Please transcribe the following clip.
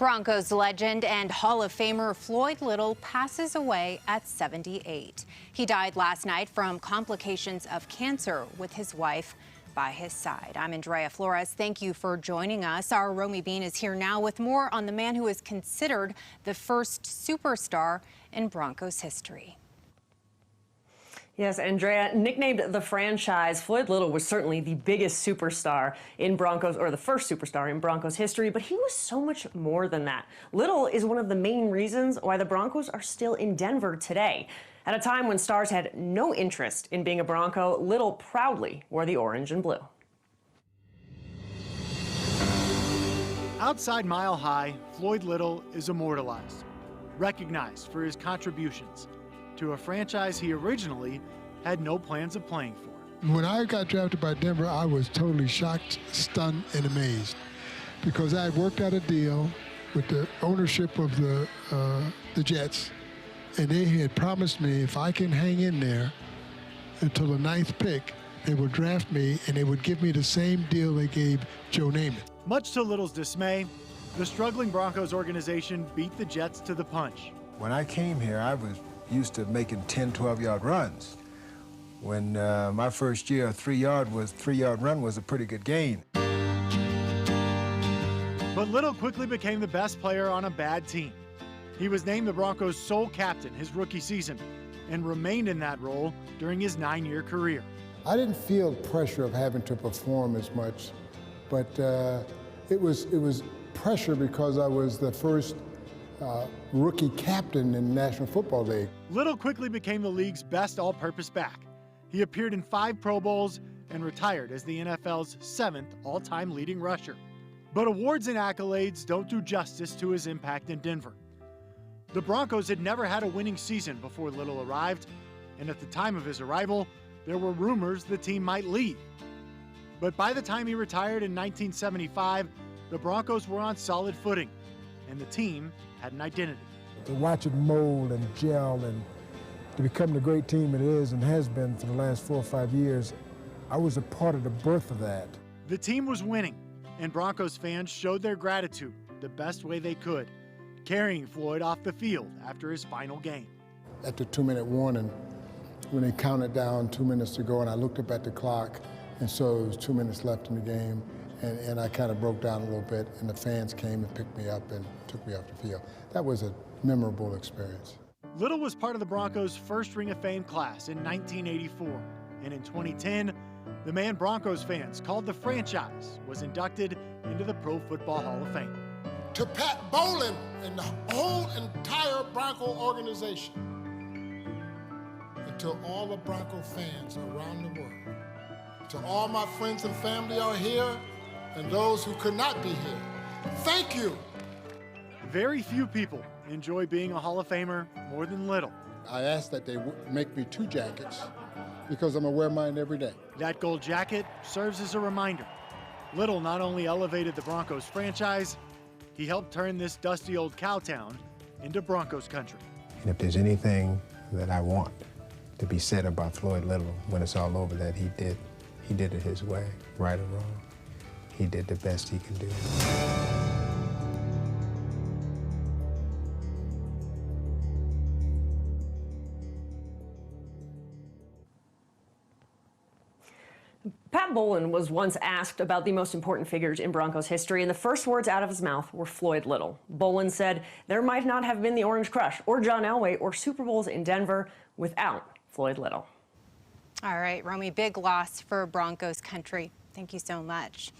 Broncos legend and Hall of Famer Floyd Little passes away at 78. He died last night from complications of cancer with his wife by his side. I'm Andrea Flores. Thank you for joining us. Our Romy Bean is here now with more on the man who is considered the first superstar in Broncos history. Yes, Andrea, nicknamed the franchise, Floyd Little was certainly the biggest superstar in Broncos, or the first superstar in Broncos history, but he was so much more than that. Little is one of the main reasons why the Broncos are still in Denver today. At a time when stars had no interest in being a Bronco, Little proudly wore the orange and blue. Outside Mile High, Floyd Little is immortalized, recognized for his contributions to a franchise he originally had no plans of playing for. When I got drafted by Denver, I was totally shocked, stunned, and amazed because I had worked out a deal with the ownership of the Jets, and they had promised me if I can hang in there until the 9th pick, they would draft me and they would give me the same deal they gave Joe Namath. Much to Little's dismay, the struggling Broncos organization beat the Jets to the punch. When I came here, I was used to making 10, 12-yard runs. When my first year, a three-yard run was a pretty good gain. But Little quickly became the best player on a bad team. He was named the Broncos' sole captain his rookie season and remained in that role during his 9-year career. I didn't feel pressure of having to perform as much, but it was pressure because I was the first rookie captain in the National Football League. Little quickly became the league's best all-purpose back. He appeared in 5 Pro Bowls and retired as the NFL's 7th all-time leading rusher. But awards and accolades don't do justice to his impact in Denver. The Broncos had never had a winning season before Little arrived, and at the time of his arrival, there were rumors the team might leave. But by the time he retired in 1975, the Broncos were on solid footing, and the team had an identity. To watch it mold and gel and to become the great team it is and has been for the last 4 or 5 years, I was a part of the birth of that. The team was winning, and Broncos fans showed their gratitude the best way they could, carrying Floyd off the field after his final game. At the 2-minute warning, when they counted down 2 minutes to go, and I looked up at the clock and saw it was 2 minutes left in the game, and I kind of broke down a little bit, and the fans came and picked me up and took me off the field. That was a memorable experience. Little was part of the Broncos' first Ring of Fame class in 1984, and in 2010, the man Broncos fans called the franchise was inducted into the Pro Football Hall of Fame. To Pat Bowlen and the whole entire Bronco organization, and to all the Bronco fans around the world, to all my friends and family are here, and those who could not be here, thank you. Very few people enjoy being a Hall of Famer more than Little. I asked that they make me 2 jackets because I'm gonna wear mine every day. That gold jacket serves as a reminder. Little not only elevated the Broncos franchise, he helped turn this dusty old cow town into Broncos country. And if there's anything that I want to be said about Floyd Little when it's all over, that he did it his way, right or wrong. He did the best he could do. Pat Bowlen was once asked about the most important figures in Broncos history, and the first words out of his mouth were Floyd Little. Bowlen said there might not have been the Orange Crush or John Elway or Super Bowls in Denver without Floyd Little. All right, Romy, big loss for Broncos country. Thank you so much.